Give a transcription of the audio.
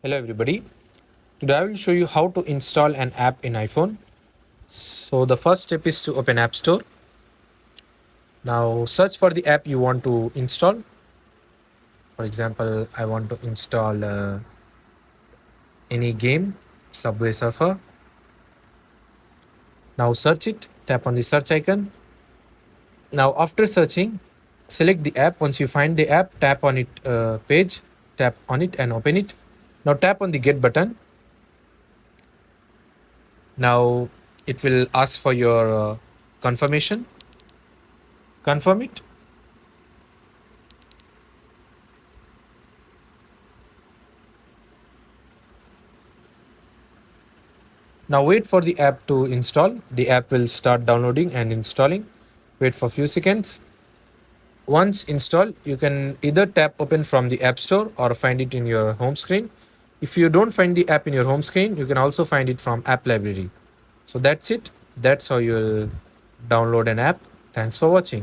Hello everybody. Today I will show you how to install an app in iPhone. So the first step is to open App Store. Now search for the app you want to install. For example, I want to install any game, Subway Surfer. Now search it, tap on the search icon. Now after searching, select the app. Once you find the app, tap on it page, tap on it and open it. Now tap on the get button. Now it will ask for your confirmation. Confirm it. Now wait for the app to install. The app will start downloading and installing. Wait for a few seconds. Once installed, you can either tap open from the App Store or find it in your home screen. If you don't find the app in your home screen, you can also find it from App Library. So that's it. That's how you'll download an app. Thanks for watching.